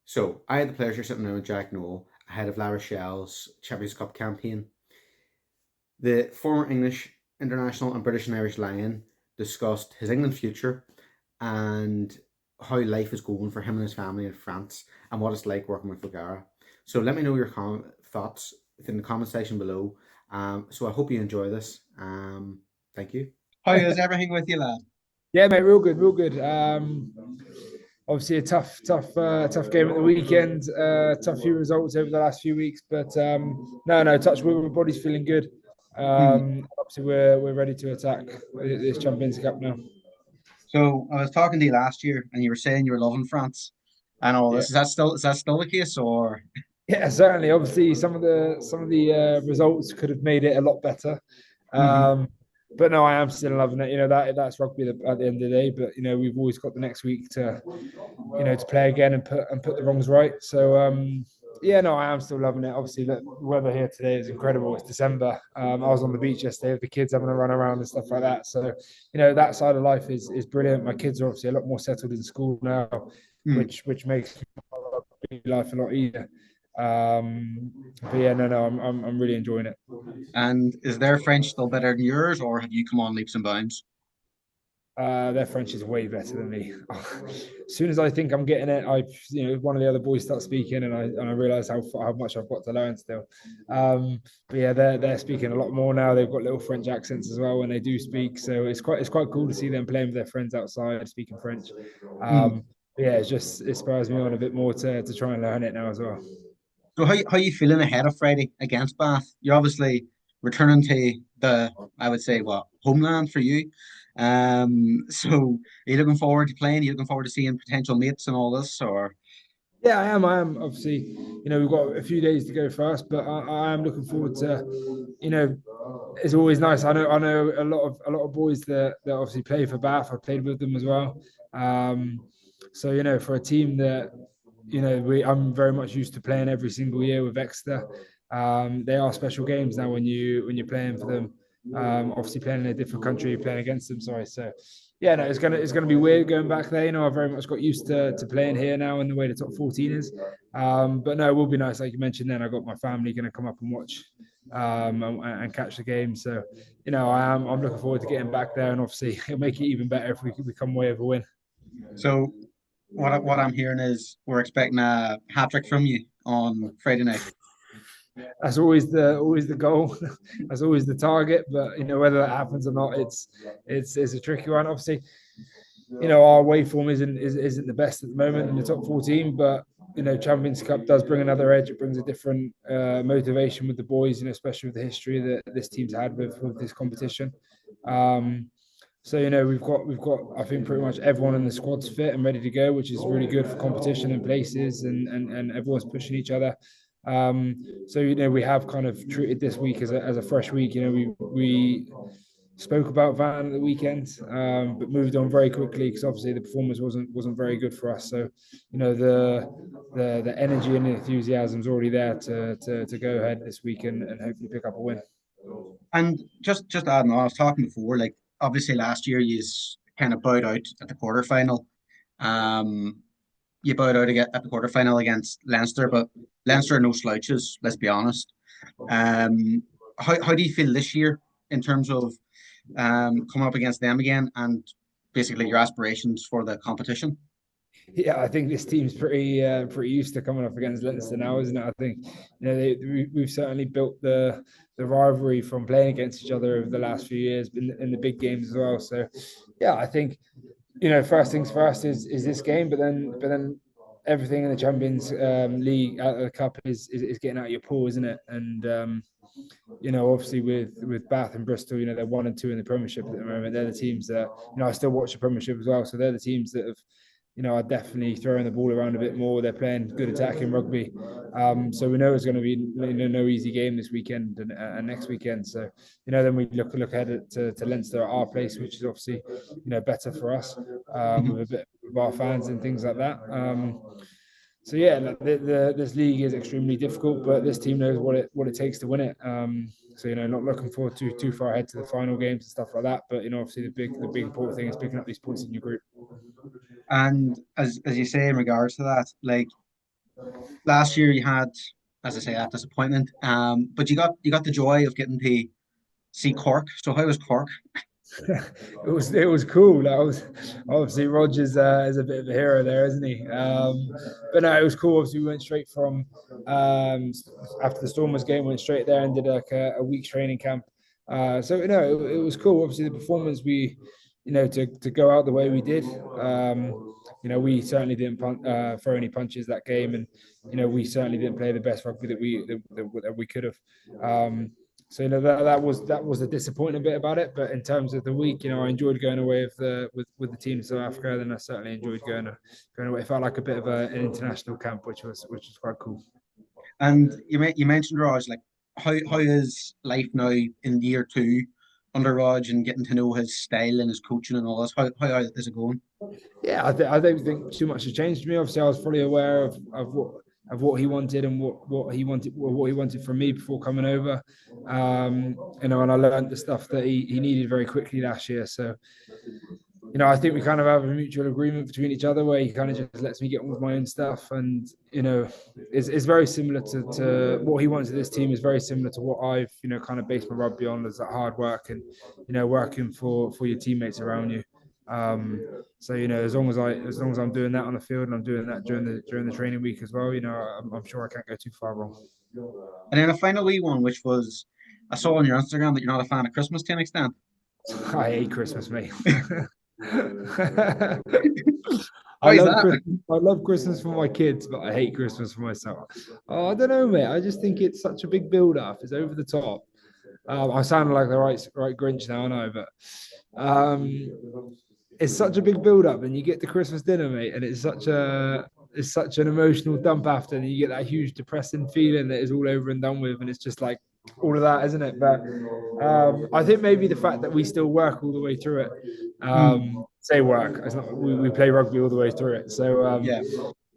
So I had the pleasure of sitting down with Jack Nowell ahead of La Rochelle's Champions Cup campaign. The former English international and British and Irish Lion discussed his England future and how life is going for him and his family in France and what it's like working with O'Gara. So let me know your thoughts within the comment section below. So I hope you enjoy this. Thank you. How is everything with you, lad? Yeah, mate, real good, real good. Obviously a tough game at the weekend. Tough few results over the last few weeks, but no, touch wood, my body's feeling good. Hmm. Obviously we're ready to attack this Champions Cup now. So I was talking to you last year, and you were saying you were loving France and all Yeah, this. Is that still the case, or? yeah, certainly. Obviously, some of the results could have made it a lot better. Hmm. Um, but no, I am still loving it. That's rugby at the end of the day. But we've always got the next week to play again and put the wrongs right. So yeah, no, I am still loving it. Obviously, the weather here today is incredible. It's December. I was on the beach yesterday with the kids having a run around and stuff like that. So that side of life is brilliant. My kids are obviously a lot more settled in school now, Hmm. which makes life a lot easier. But yeah, no, I'm really enjoying it. And is their French still better than yours, or have you come on leaps and bounds? Their French is way better than me. As soon as I think I'm getting it, one of the other boys starts speaking, and I realize how much I've got to learn still. But yeah, they're speaking a lot more now. They've got little French accents as well when they do speak, so it's quite cool to see them playing with their friends outside speaking French. Hmm. Yeah, it spurs me on a bit more to try and learn it now as well. So how you feeling ahead of Friday against Bath? You're obviously returning to I would say, what, homeland for you. So are you looking forward to playing? Are you looking forward to seeing potential mates and all this, or? Yeah, I am. I am. Obviously, we've got a few days to go first, but I am looking forward to, it's always nice. I know a lot of boys that obviously play for Bath. I played with them as well. So for a team that I'm very much used to playing every single year with Exeter. They are special games now when you're playing for them. Obviously playing in a different country, playing against them. Sorry, so yeah, no, it's gonna be weird going back there. I very much got used to playing here now and the way the top 14 is. But no, it will be nice, like you mentioned. Then I got my family going to come up and watch and catch the game. So I'm looking forward to getting back there, and obviously it'll make it even better if we come away with a win. So what I'm hearing is we're expecting a hat trick from you on Friday night. That's always the goal. That's always the target. But whether that happens or not, it's a tricky one. Obviously, our away form isn't the best at the moment in the top 14, but Champions Cup does bring another edge. It brings a different motivation with the boys, especially with the history that this team's had with this competition. Um, so we've got I think pretty much everyone in the squad's fit and ready to go, which is really good for competition and places, and everyone's pushing each other. So we have kind of treated this week as a fresh week. We spoke about Van at the weekend, but moved on very quickly because obviously the performance wasn't very good for us. So the energy and the enthusiasm is already there to go ahead this week and hopefully pick up a win. And just adding on, I was talking before, like obviously last year you kind of bowed out at the quarterfinal. Um, you bowed out again at the quarterfinal against Leinster, but Leinster are no slouches, let's be honest. Um, how do you feel this year in terms of coming up against them again and basically your aspirations for the competition? Yeah, I think this team's pretty used to coming up against Leinster now, isn't it? I think we've certainly built the rivalry from playing against each other over the last few years in the big games as well. So yeah, I think first things first is this game, but then everything in the Champions League out of the cup is getting out of your pool, isn't it? And obviously with Bath and Bristol, they're 1 and 2 in the Premiership at the moment. They're the teams that I still watch the Premiership as well. So they're the teams that have are definitely throwing the ball around a bit more. They're playing good attacking rugby. So we know it's going to be no easy game this weekend and next weekend. So then we look ahead to Leinster at our place, which is obviously better for us with a bit of our fans and things like that. So yeah, this league is extremely difficult, but this team knows what it takes to win it. So not looking forward too far ahead to the final games and stuff like that. But obviously the big important thing is picking up these points in your group. And as you say in regards to that, like last year you had, as I say, that disappointment. But you got the joy of getting to see Cork. So how was Cork? It was cool. That was obviously Rogers is a bit of a hero there, isn't he? But no, it was cool. Obviously, we went straight from um, after the Stormers game, went straight there and did like a week's training camp. So it was cool. Obviously, the performance to go out the way we did. We certainly didn't throw any punches that game, and we certainly didn't play the best rugby that we could have. So that was a disappointing bit about it. But in terms of the week, I enjoyed going away with the team to South Africa. Then I certainly enjoyed going away. It felt like a bit of an international camp, which was quite cool. And you mentioned Raj, like how is life now in year two under Raj and getting to know his style and his coaching and all this? How is it going? Yeah, I don't think too much has changed for me. Obviously, I was fully aware of what he wanted and what he wanted from me before coming over. And I learned the stuff that he needed very quickly last year. So I think we kind of have a mutual agreement between each other where he kind of just lets me get on with my own stuff. And, it's very similar to what he wants of this team is very similar to what I've, kind of based my rugby on, is that hard work and, working for your teammates around you. So as long as I'm doing that on the field and I'm doing that during the training week as well, I'm sure I can't go too far wrong. And then a final wee one, which was I saw on your Instagram that you're not a fan of Christmas to an extent. I hate Christmas, mate. I Why is love that? Christmas. I love Christmas for my kids, but I hate Christmas for myself. Oh, I don't know, mate. I just think it's such a big build-up. It's over the top. I sound like the right Grinch now, I know, but it's such a big build-up, and you get to Christmas dinner, mate, and it's such an emotional dump after, and you get that huge depressing feeling that it's all over and done with, and it's just like all of that, isn't it? But I think maybe the fact that we still work all the way through it, Hmm. say work, it's not, we play rugby all the way through it. So Yeah,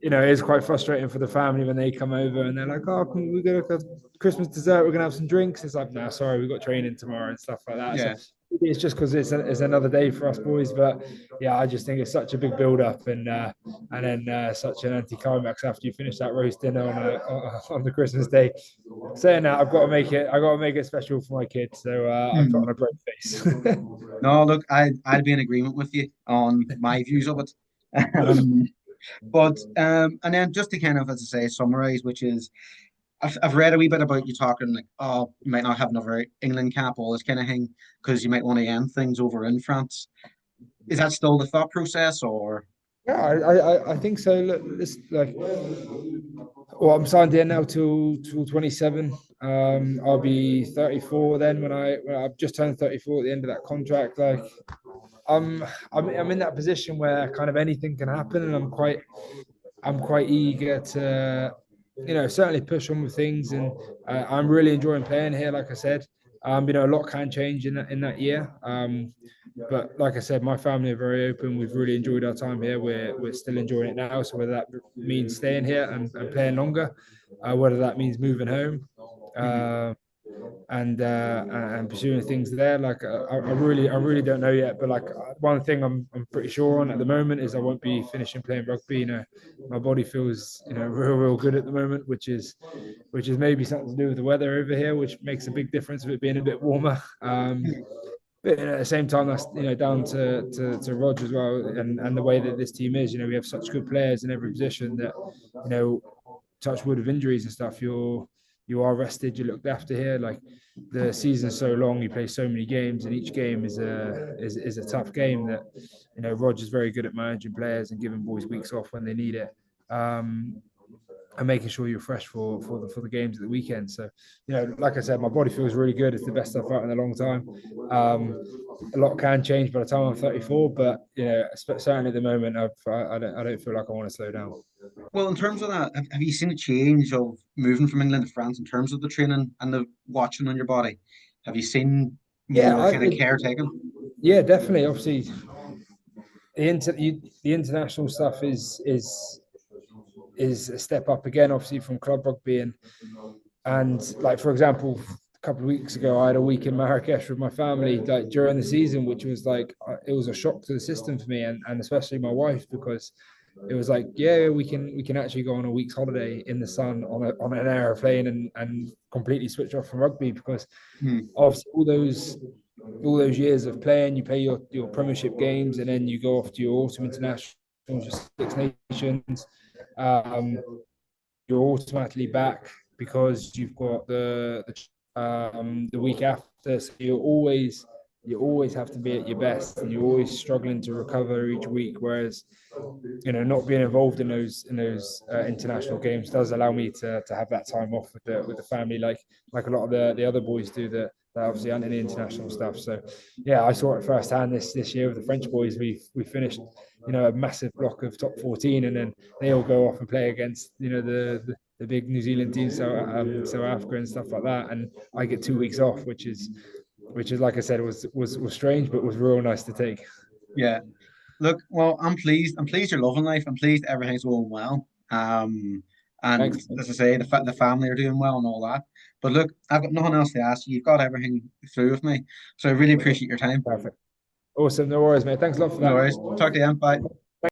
it's quite frustrating for the family when they come over and they're like, "Oh, we're gonna have Christmas dessert. We're gonna have some drinks." It's like, "No, sorry, we've got training tomorrow and stuff like that." So yeah. it's just because it's another day for us boys. But yeah, I just think it's such a big build up and then such an anticlimax after you finish that roast dinner on the Christmas day. Saying that, I got to make it special for my kids. So I put Hmm. on a great face. No, look, I'd be in agreement with you on my views of it. Um, but and then just to kind of, as I say, summarize, which is I've read a wee bit about you talking like, oh, you might not have another England cap, all this kind of thing, because you might want to end things over in France. Is that still the thought process, or? Yeah, I think so. Look, this like, well, I'm signed here now till 27. I'll be 34 then when I've just turned 34 at the end of that contract. Like, I'm in that position where kind of anything can happen, and I'm quite eager to, certainly push on with things, and I'm really enjoying playing here. Like I said, a lot can change in that year. But like I said, my family are very open. We've really enjoyed our time here. We're still enjoying it now. So whether that means staying here and playing longer, whether that means moving home, Mhm. uh, and pursuing things there. Like I really don't know yet. But like one thing I'm pretty sure on at the moment is I won't be finishing playing rugby. My body feels real good at the moment, which is maybe something to do with the weather over here, which makes a big difference with it being a bit warmer. But at the same time, that's down to Roger as well, and the way that this team is. We have such good players in every position that you know, touch wood of injuries and stuff. You are rested, you're looked after here. Like the season's so long, you play so many games, and each game is a tough game. That Roger's very good at managing players and giving boys weeks off when they need it. Um, and making sure you're fresh for the games at the weekend. So, like I said, my body feels really good. It's the best I've felt in a long time. A lot can change by the time I'm 34, but certainly at the moment, I don't feel like I want to slow down. Well, in terms of that, have you seen a change of moving from England to France in terms of the training and the watching on your body? Have you seen Yeah, more kind of care taken? yeah, definitely. Obviously, the international stuff is a step up again, obviously from club rugby and like for example, a couple of weeks ago, I had a week in Marrakesh with my family, like during the season, which was like it was a shock to the system for me and especially my wife because it was like, yeah, we can actually go on a week's holiday in the sun on an airplane and completely switch off from rugby, because Hmm. obviously all those years of playing, you play your Premiership games, and then you go off to your autumn internationals, your Six Nations. Um, you're automatically back because you've got the week after. So you always have to be at your best, and you're always struggling to recover each week. Whereas, not being involved in those international games does allow me to have that time off with the family, like a lot of the other boys do that obviously aren't in the international stuff. So yeah, I saw it firsthand this year with the French boys. We finished a massive block of top 14, and then they all go off and play against the big New Zealand teams, South Africa and stuff like that, and I get 2 weeks off, which is like I said, was strange, but was real nice to take. Yeah. Look, well, I'm pleased. I'm pleased you're loving life. I'm pleased everything's going well. And Thanks. as I say, the family are doing well and all that. But look, I've got nothing else to ask you. You've got everything through with me, so I really appreciate your time. Perfect. Awesome. No worries, mate. Thanks a lot for No worries. that. Talk to you. Bye.